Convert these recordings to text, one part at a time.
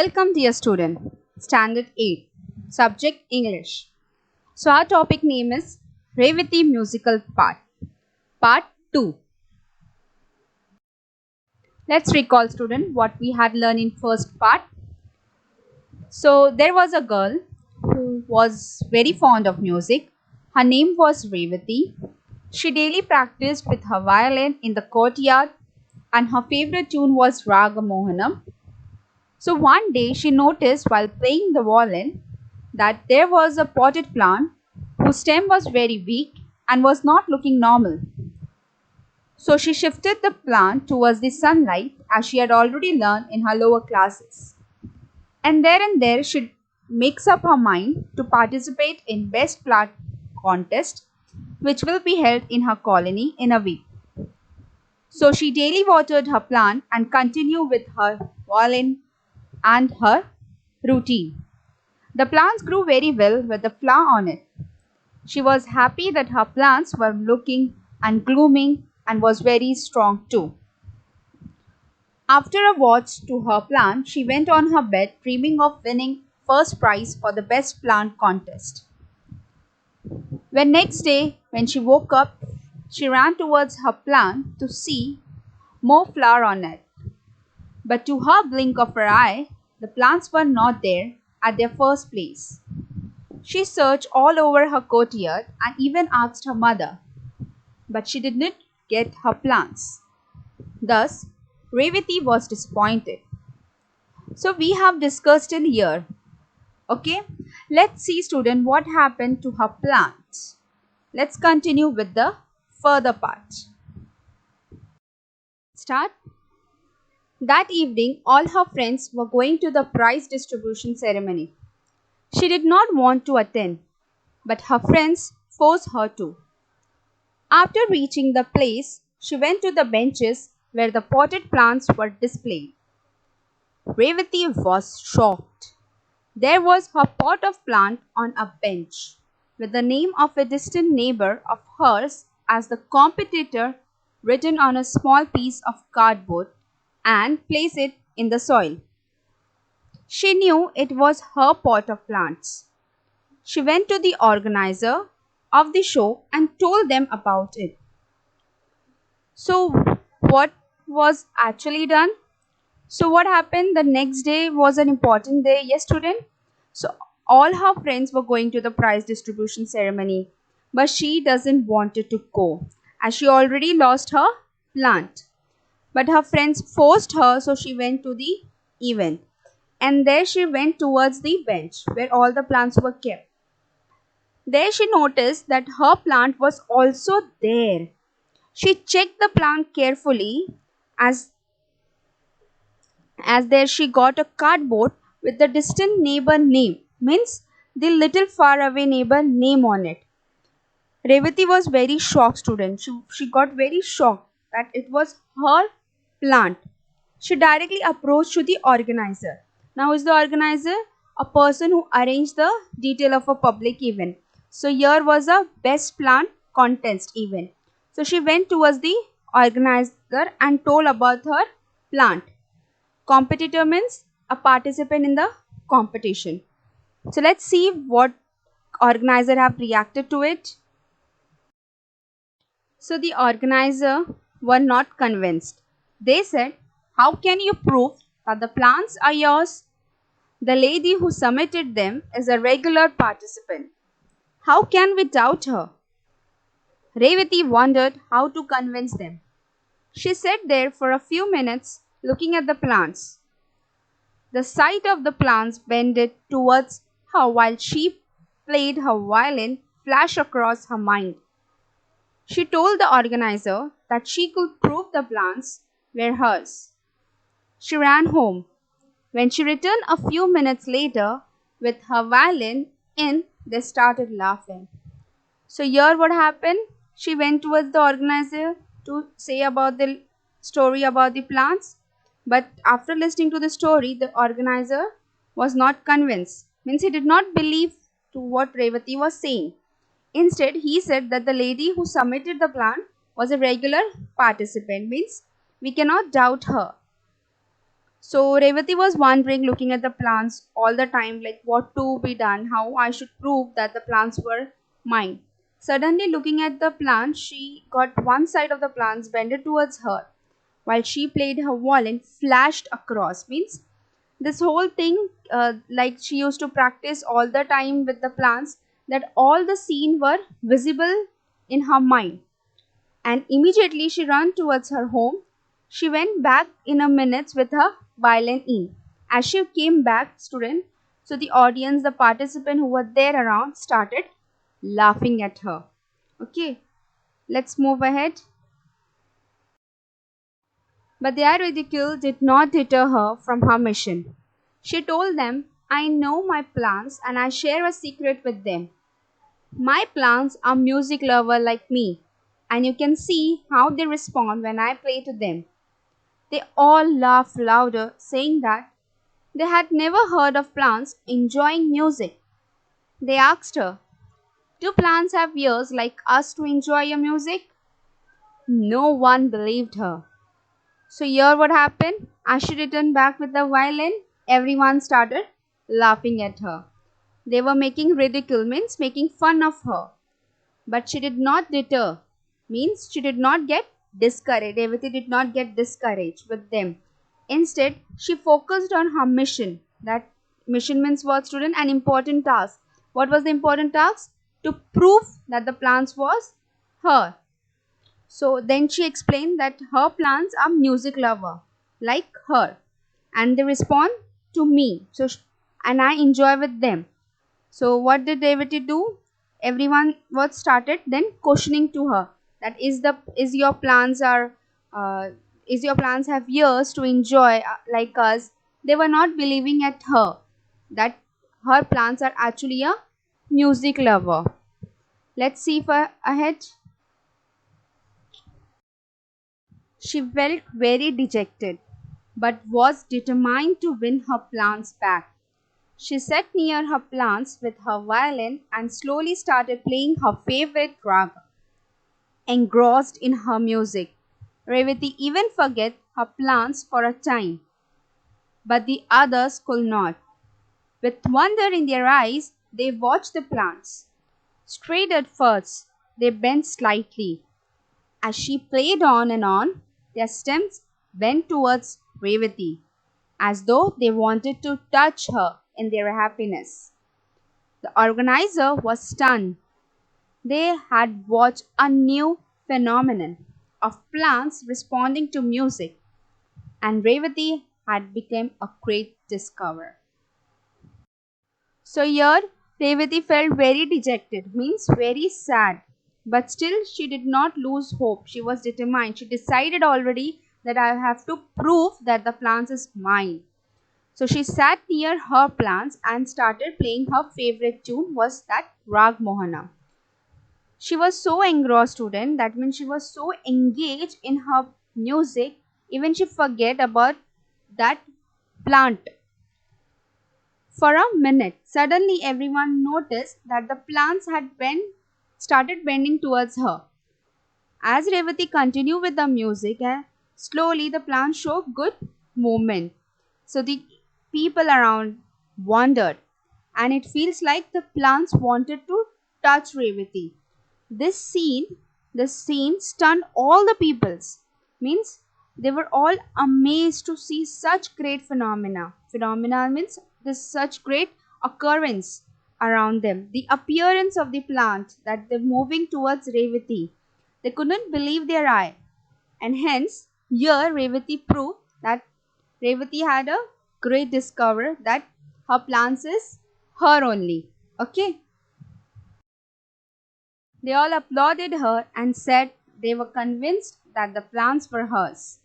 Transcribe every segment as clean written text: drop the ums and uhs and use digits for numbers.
Welcome dear student, Standard 8, Subject English. So our topic name is Revati Musical Part 2. Let's recall student what we had learned in first part. So there was a girl who was very fond of music. Her name was Revati. She daily practiced with her violin in the courtyard and her favorite tune was Raga Mohanam. So one day she noticed while playing the violin that there was a potted plant whose stem was very weak and was not looking normal. So she shifted the plant towards the sunlight as she had already learned in her lower classes. And there she makes up her mind to participate in best plant contest which will be held in her colony in a week. So she daily watered her plant and continued with her violin and her routine. The plants grew very well with the flower on it. She was happy that her plants were looking and blooming and was very strong too. After a watch to her plant, she went on her bed dreaming of winning first prize for the best plant contest. When next day, when she woke up, she ran towards her plant to see more flower on it. But to her blink of her eye, the plants were not there at their first place. She searched all over her courtyard and even asked her mother, but she did not get her plants. Thus, Revati was disappointed. So we have discussed till here. Okay, let's see student what happened to her plants. Let's continue with the further part. Start. That evening, all her friends were going to the prize distribution ceremony. She did not want to attend, but her friends forced her to. After reaching the place, she went to the benches where the potted plants were displayed. Revati was shocked. There was her pot of plant on a bench, with the name of a distant neighbor of hers as the competitor written on a small piece of cardboard and place it in the soil. She knew it was her pot of plants. She went to the organizer of the show and told them about it. So, what was actually done? So, what happened? The next day was an important day. Yes, student? So, all her friends were going to the prize distribution ceremony, but she doesn't wanted to go as she already lost her plant. But her friends forced her, so she went to the event. And there she went towards the bench where all the plants were kept. There she noticed that her plant was also there. She checked the plant carefully as there she got a cardboard with the distant neighbor name, means the little far away neighbor name on it. Revati was very shocked student. She got very shocked that it was her plant. She directly approached to the organizer. Now is the organizer a person who arranged the detail of a public event. So here was a best plant contest event. So she went towards the organizer and told about her plant. Competitor means a participant in the competition. So let's see what organizer have reacted to it. So the organizer were not convinced. They said, how can you prove that the plants are yours? The lady who submitted them is a regular participant. How can we doubt her? Revati wondered how to convince them. She sat there for a few minutes looking at the plants. The sight of the plants bended towards her while she played her violin flashed across her mind. She told the organizer that she could prove the plants were hers. She ran home. When she returned a few minutes later with her violin in, they started laughing. So here what happened? She went towards the organizer to say about the story about the plants. But after listening to the story, the organizer was not convinced. Means he did not believe to what Revati was saying. Instead, he said that the lady who submitted the plant was a regular participant. Means we cannot doubt her. So Revati was wondering, looking at the plants all the time, like what to be done, how I should prove that the plants were mine. Suddenly, looking at the plants, she got one side of the plants bended towards her, while she played her violin, flashed across. Means this whole thing, like she used to practice all the time with the plants, that all the scene were visible in her mind, and immediately she ran towards her home. She went back in a minute with her violin in. As she came back, student, so the audience, the participant who were there around started laughing at her. Okay, let's move ahead. But their ridicule did not deter her from her mission. She told them, I know my plants and I share a secret with them. My plants are music lover like me, and you can see how they respond when I play to them. They all laughed louder, saying that they had never heard of plants enjoying music. They asked her, do plants have ears like us to enjoy your music? No one believed her. So here what happened? As she returned back with the violin, everyone started laughing at her. They were making ridicule, means making fun of her. But she did not deter, means she did not get discouraged. Revati did not get discouraged with them. Instead, she focused on her mission. That mission means what, student? An important task. What was the important task? To prove that the plants was her. So then she explained that her plants are music lover like her, and they respond to me. And I enjoy with them. So what did Revati do? Everyone was started then questioning to her that is your plants are uh, is your plants have ears to enjoy like us. They were not believing at her that her plants are actually a music lover. Let's see for ahead. She felt very dejected, but was determined to win her plants back. She sat near her plants with her violin and slowly started playing her favorite raga, engrossed in her music. Revati even forget her plants for a time, but the others could not. With wonder in their eyes, they watched the plants. Straight at first, they bent slightly. As she played on and on, their stems bent towards Revati, as though they wanted to touch her in their happiness. The organizer was stunned. They had watched a new phenomenon of plants responding to music, and Revati had become a great discoverer. So here Revati felt very dejected, means very sad. But still she did not lose hope. She was determined. She decided already that I have to prove that the plants is mine. So she sat near her plants and started playing. Her favorite tune was that Rag Mohana. She was so engrossed, student, that means she was so engaged in her music, even she forget about that plant. For a minute, suddenly everyone noticed that the plants started bending towards her. As Revati continued with the music, slowly the plants showed good movement. So the people around wondered, and it feels like the plants wanted to touch Revati. This scene, the scene stunned all the peoples. Means they were all amazed to see such great phenomena. Phenomena means this such great occurrence around them. The appearance of the plant that they're moving towards Revati. They couldn't believe their eye. And hence, here Revati proved that Revati had a great discovery that her plants is her only. Okay. They all applauded her and said they were convinced that the plants were hers.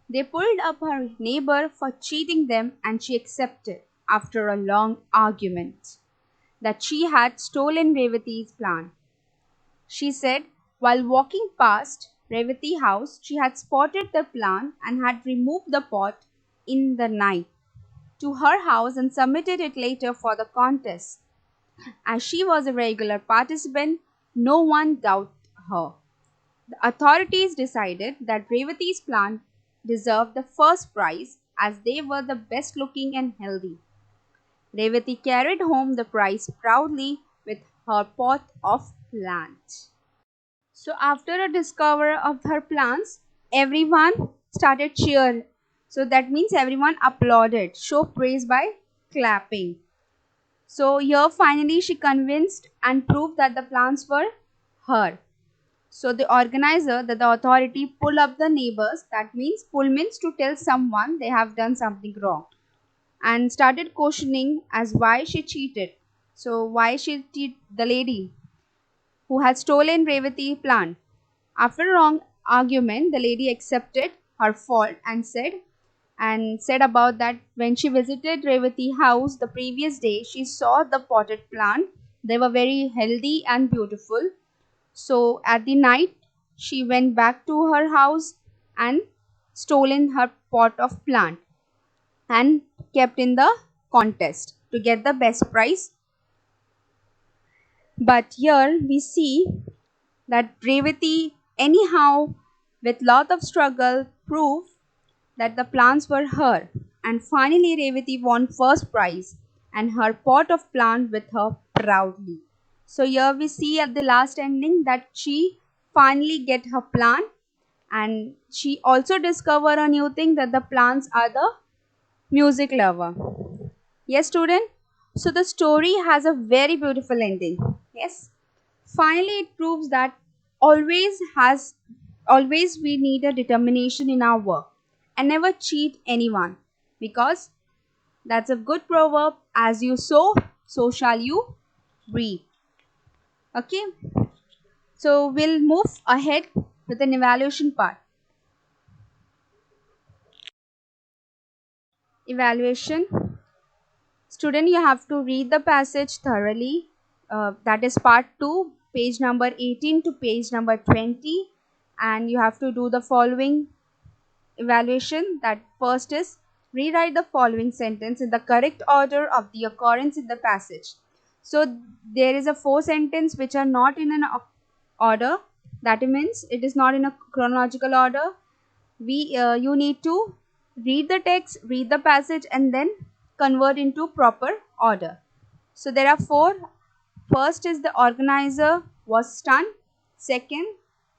They pulled up her neighbor for cheating them, and she accepted, after a long argument, that she had stolen Revati's plant. She said while walking past Revati's house, she had spotted the plant and had removed the pot in the night to her house and submitted it later for the contest. As she was a regular participant, no one doubted her. The authorities decided that Revati's plant deserved the first prize as they were the best looking and healthy. Revati carried home the prize proudly with her pot of plants. So after a discovery of her plants, everyone started cheer. So that means everyone applauded, show praise by clapping. So here finally she convinced and proved that the plants were her. So the organizer, that the authority pull up the neighbors, that means pull means to tell someone they have done something wrong, and started questioning as why she cheated. So why she cheated the lady who had stolen Revati plant. After a long argument, the lady accepted her fault and said about that when she visited Revati house the previous day, she saw the potted plant. They were very healthy and beautiful. So at the night, she went back to her house and stolen her pot of plant and kept in the contest to get the best prize. But here we see that Revati anyhow with lot of struggle proved that the plants were her, and finally Revati won first prize and her pot of plant with her proudly. So here we see at the last ending that she finally get her plant, and she also discover a new thing that the plants are the music lover. Yes, student. So the story has a very beautiful ending. Yes. Finally, it proves that always we need a determination in our work and never cheat anyone, because that's a good proverb. As you sow, so shall you reap. Okay. So we'll move ahead with an evaluation part. Evaluation. Student, you have to read the passage thoroughly. That is part 2, page number 18 to page number 20. And you have to do the following evaluation. That first is rewrite the following sentence in the correct order of the occurrence in the passage. So there is a 4 sentence which are not in an order. That means it is not in a chronological order. You need to read the text, read the passage, and then convert into proper order. So there are 4. First is the organizer was stunned. Second,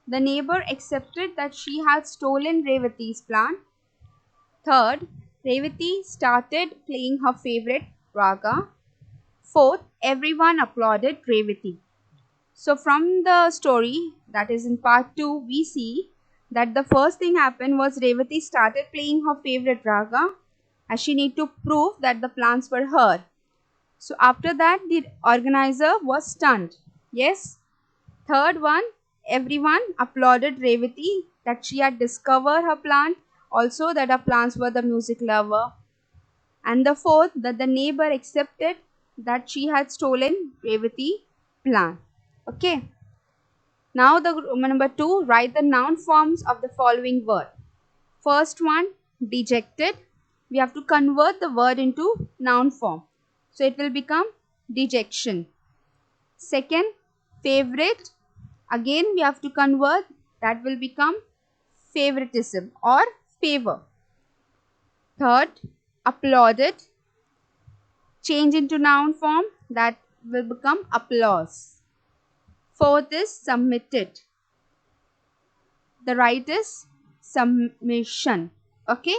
the neighbor accepted that she had stolen Revati's plant. Third, Revati started playing her favorite raga. Fourth, everyone applauded Revati. So from the story, that is in part 2, we see that the first thing happened was Revati started playing her favorite raga as she need to prove that the plants were her. So after that, the organizer was stunned. Yes. Third one, everyone applauded Revati that she had discovered her plant, also that her plants were the music lover. And the fourth, that the neighbor accepted that she had stolen Revati plant. Okay. Now the number 2, write the noun forms of the following word. First one, dejected. We have to convert the word into noun form. So it will become dejection. Second, favorite. Again we have to convert, that will become favoritism or favor. Third, applauded. Change into noun form, that will become applause. Fourth is submitted. The right is submission. Okay.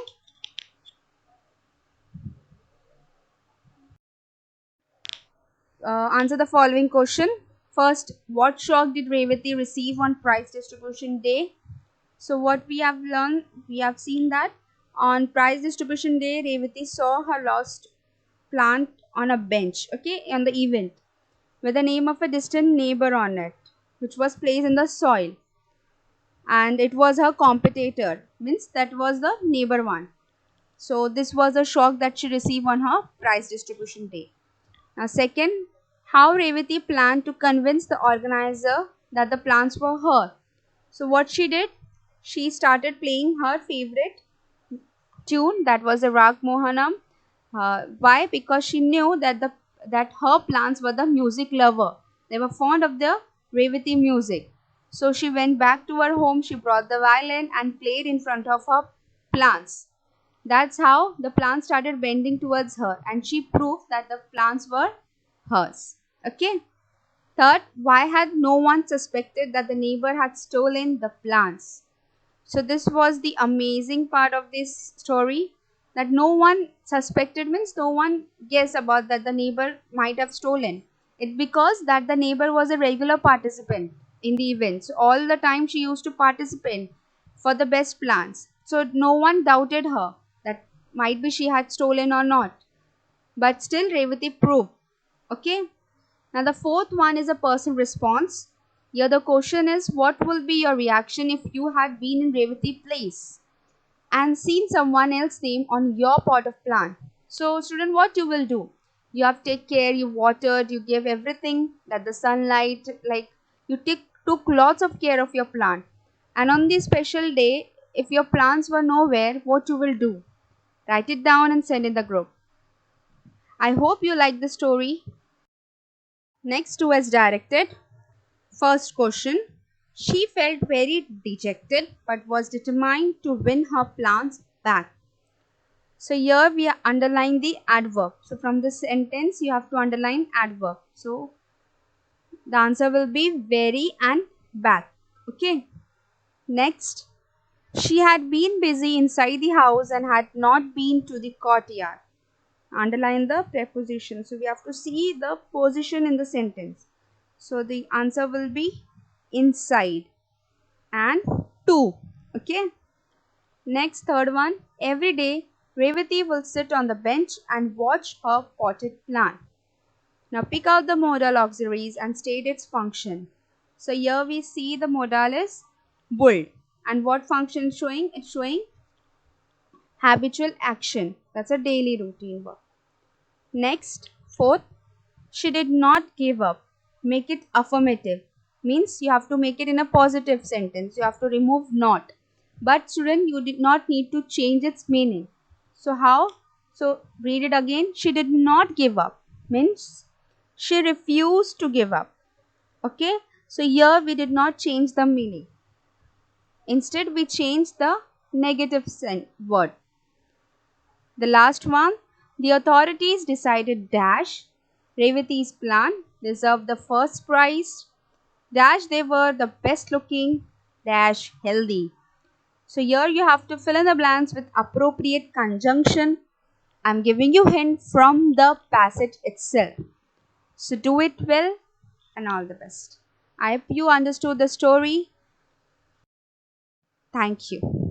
Answer the following question. First, what shock did Revati receive on prize distribution day? So what we have learned, we have seen that on prize distribution day, Revati saw her lost plant on a bench, okay, on the event, with the name of a distant neighbor on it, which was placed in the soil. And it was her competitor, means that was the neighbor one. So this was a shock that she received on her prize distribution day. Now second, how Revati planned to convince the organizer that the plants were her. So what she did, she started playing her favorite tune, that was the Rag Mohanam. Why? Because she knew that her plants were the music lover. They were fond of the Revati music. So she went back to her home, she brought the violin and played in front of her plants. That's how the plants started bending towards her, and she proved that the plants were hers. Okay. Third, why had no one suspected that the neighbor had stolen the plants? So this was the amazing part of this story, that no one suspected means no one guessed about that the neighbor might have stolen it, because that the neighbor was a regular participant in the events. All the time she used to participate for the best plants. So no one doubted her that might be she had stolen or not. But still Revati proved. Okay. Now the fourth one is a person response. Here the question is, what will be your reaction if you had been in Revati place and seen someone else's name on your pot of plant? So student, what you will do? You have take care, you watered, you gave everything, that the sunlight, like you took lots of care of your plant. And on this special day, if your plants were nowhere, what you will do? Write it down and send in the group. I hope you like the story. Next to as directed. First question. She felt very dejected but was determined to win her plants back. So here we are underline the adverb. So from this sentence you have to underline adverb. So the answer will be very and back. Okay. Next. She had been busy inside the house and had not been to the courtyard. Underline the preposition. So we have to see the position in the sentence. So the answer will be inside and to. Okay. Next, third one. Every day, Revati will sit on the bench and watch her potted plant. Now pick out the modal auxiliaries and state its function. So here we see the modal is build. And what function is showing? It's showing habitual action. That's a daily routine work. Next, fourth, she did not give up. Make it affirmative. Means you have to make it in a positive sentence. You have to remove not. But student, you did not need to change its meaning. So how? So read it again. She did not give up. Means she refused to give up. Okay. So here we did not change the meaning. Instead we changed the negative word. The last one, the authorities decided dash Revati's plan deserved the first prize, dash they were the best looking, dash healthy. So here you have to fill in the blanks with appropriate conjunction. I'm giving you hint from the passage itself. So do it well and all the best. I hope you understood the story. Thank you.